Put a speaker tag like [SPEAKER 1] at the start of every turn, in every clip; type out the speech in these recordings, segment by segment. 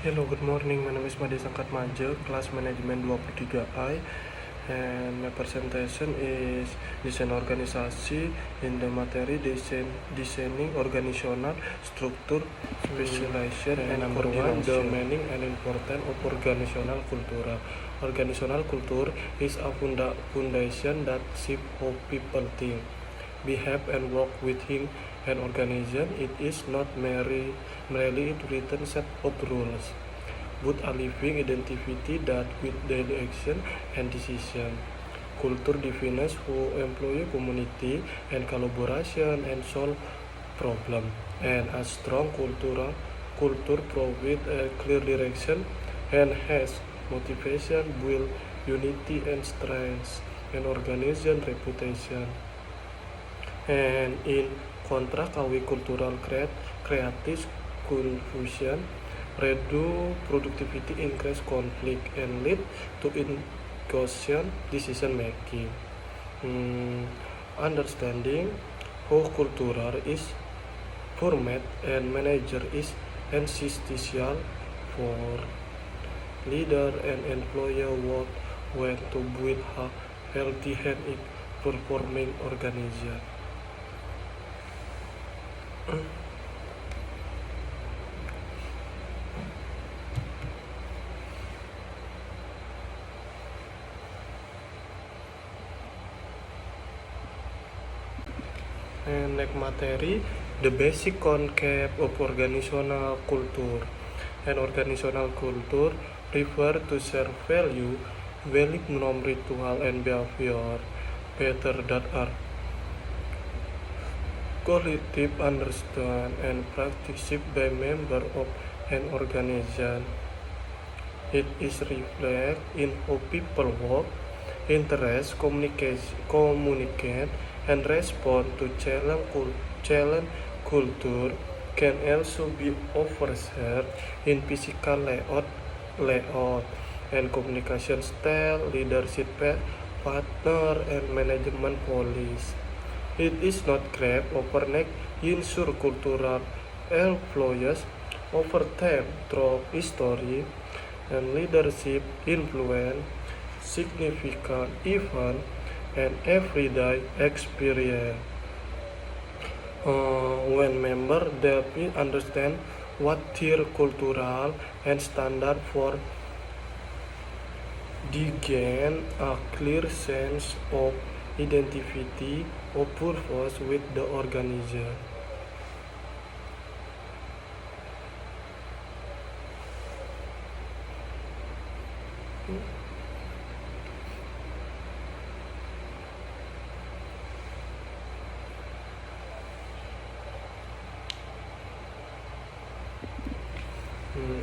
[SPEAKER 1] Hello, good morning. My name is Made Sangkat Maja, class management 23I, and my presentation is desain organisasi in the materi designing organizational structure, specialization, and
[SPEAKER 2] Number one, the
[SPEAKER 1] coordination.
[SPEAKER 2] meaning and importance of organizational culture. Organizational culture is a foundation that shapes how people think, behave, and work within an organization. It is not merely a written set of rules, but a living identity that with daily action and decision. Culture defines how employee community and collaboration and solve problem. And a strong culture provides a clear direction and has motivation, build unity and strength and organization reputation. And in contrast, our cultural creative confusion, reduce productivity, increase conflict, and lead to inconsistent decision making. Understanding how cultural is format and manager is essential for leader and employer work when to build a healthy and performing organization. And next materi, the basic concept of organizational culture. And organizational culture refer to share value, belief, norm, ritual, and behavior better that are collective understand and practiced by member of an organization. It is reflect in how people work, interest, communicate, and respond to challenge. Culture can also be overshared in physical layout and communication style, leadership partner, and management policy. It is not grab overnight ensure cultural influence over time through history and leadership influence, significant event, and everyday experience. When members deeply understand what their cultural and standard for, they gain a clear sense of identity or purpose with the organization.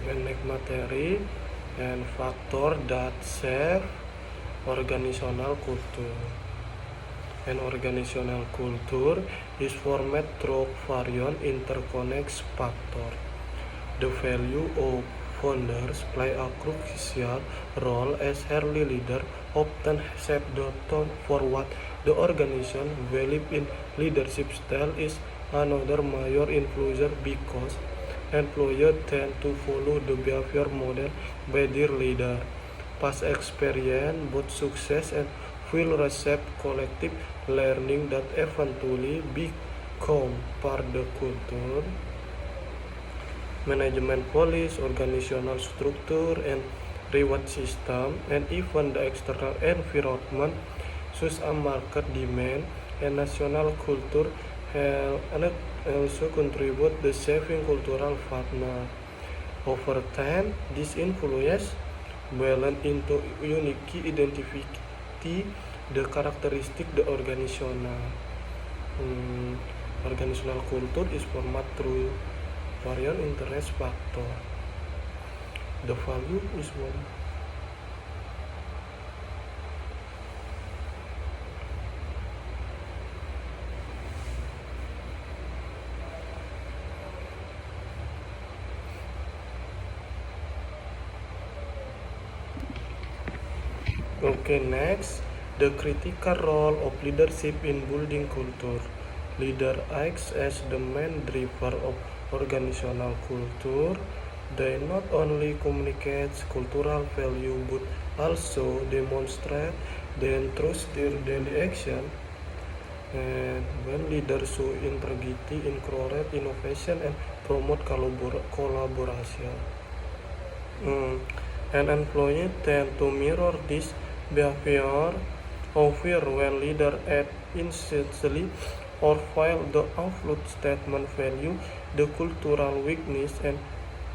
[SPEAKER 2] And next materi and factor that shape organizational culture. An organizational culture is formed through various interconnected factors. The value of founders play a crucial role as early leaders often set the tone for what the organization believes in. Leadership style is another major influencer because employers tend to follow the behavior model by their leader. Past experience, both success and failure reshape collective learning that eventually become part of the culture. Management policy, organizational structure, and reward system, and even the external environment, such as market demand and national culture, and also contribute the shaping cultural partner. Over time, this influence balance into unique identity, the characteristic the organizational. Organizational culture is formed through various interest factor. The value is one. Okay, next, the critical role of leadership in building culture. Leader acts as the main driver of organizational culture. They not only communicate cultural value but also demonstrate them through their daily action. And when leaders show integrity, encourage innovation, and promote collaboration, an employee tend to mirror this behavior. However, when leaders act incessantly or fail the outlook statement value, the cultural weakness and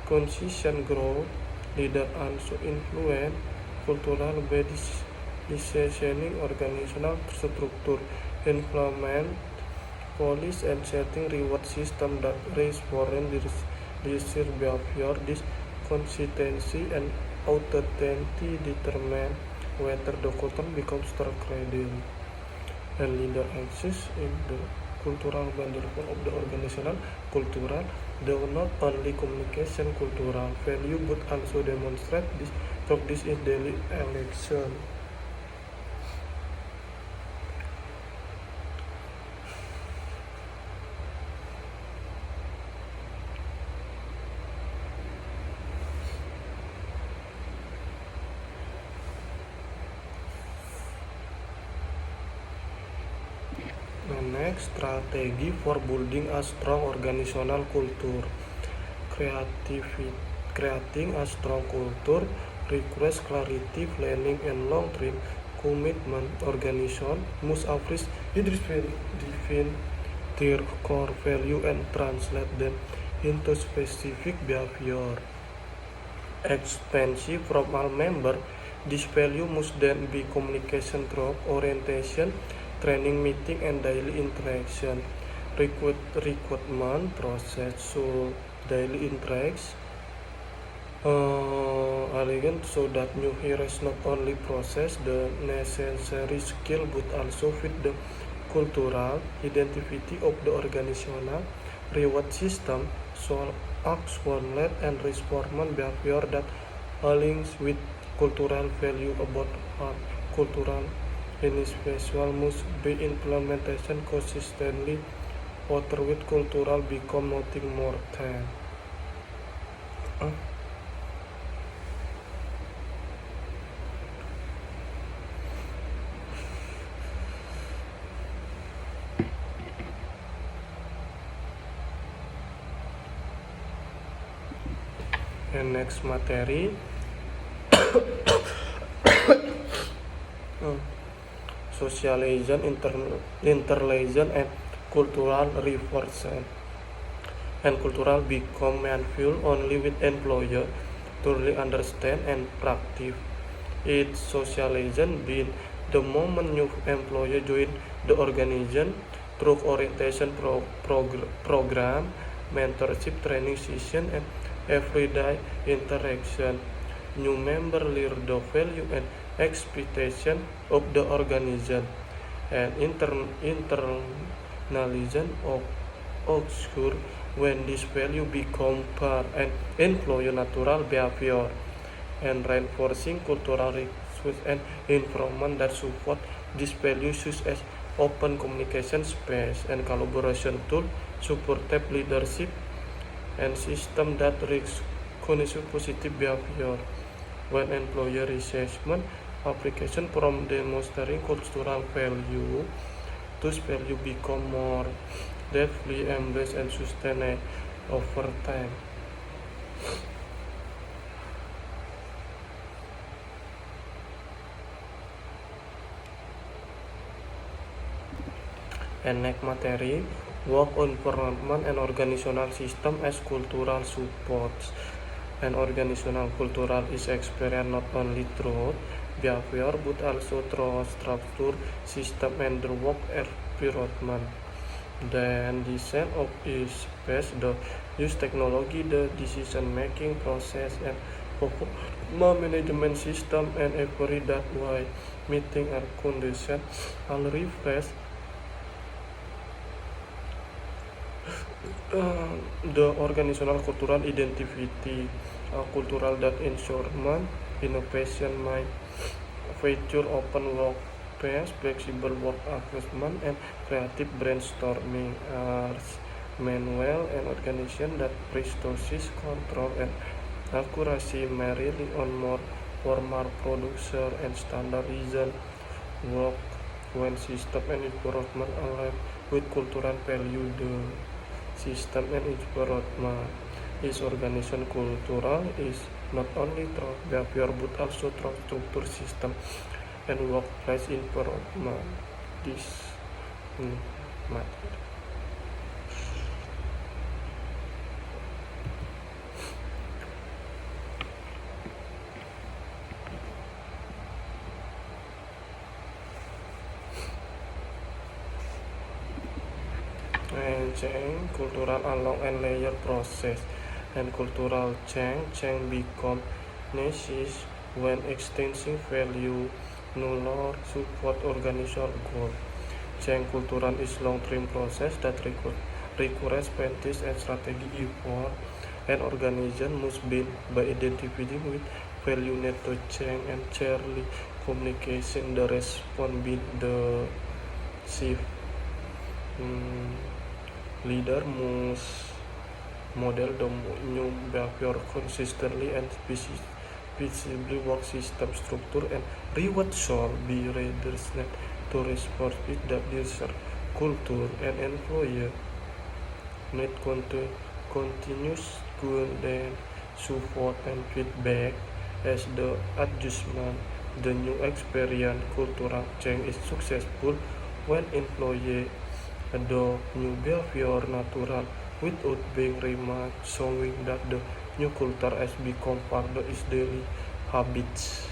[SPEAKER 2] consistent growth, leaders also influence cultural by decisioning organizational structure, implement police and setting reward system that raise foreign desire behavior. This consistency and authenticity determine whether the culture becomes credible and leader exists in the cultural development of the organizational cultural. They not only communication cultural value but also demonstrate this practice in daily election. The next strategy for building a strong organizational culture. Creating a strong culture requires clarity, planning, and long-term commitment. Organization must first define their core value and translate them into specific behavior. Expensive from all members, this value must then be communication through orientation, training, meeting, and daily interaction. Recruitment process so daily interacts elegant so that new hires not only possess the necessary skill but also fit the cultural identity of the organizational reward system. So action-led and responsive behavior that aligns with cultural value about art. Cultural individual must be implementation consistently, other with cultural become nothing more than. And next materi, socialization, interrelation, and cultural reinforcement. And cultural become mindful only with employer to really understand and practice its socialization being the moment new employee join the organization through orientation program, mentorship training session, and everyday interaction. New member learn the value and expectation of the organization and internalization of occur when this value become part and employee natural behavior and reinforcing cultural resources and environment that support these values such as open communication space and collaboration tool, supportive leadership, and system that recognize positive behavior. When employer assessment application from demonstrating cultural value, those value become more deeply embraced and sustained over time. And next materi, work on environment and organizational system as cultural supports. And organizational cultural is experienced not only through behavior but also through structure, system, and the work environment. Then design of is space, the use technology, the decision making process, and management system, and every that way meeting and condition all refresh the organizational cultural identity, cultural that ensuring innovation, my feature open workspace, flexible work arrangement, and creative brainstorming are manual and organization that restores control and
[SPEAKER 1] Accuracy may rely on more formal production and standardization work when system and environment align with cultural value. The system and environment is organization cultural is not only through behavior but also through structure system and workplace environment. This matter. And change cultural along and layer process and cultural change become necessary when extending value no longer support organizational goal. Change cultural is long-term process that requires practice and strategy effort. An organization must build by identifying with value need to change and clearly communication the response build the shift. Leader must model the new behavior consistently and visibly work system structure and reward shall be redesigned to respond with the user culture and employer need continuous guidance, support and feedback as the adjustment. The new experience cultural change is successful when employee adopt new behavior natural without being remarked, showing that the new culture has become part of its daily habits.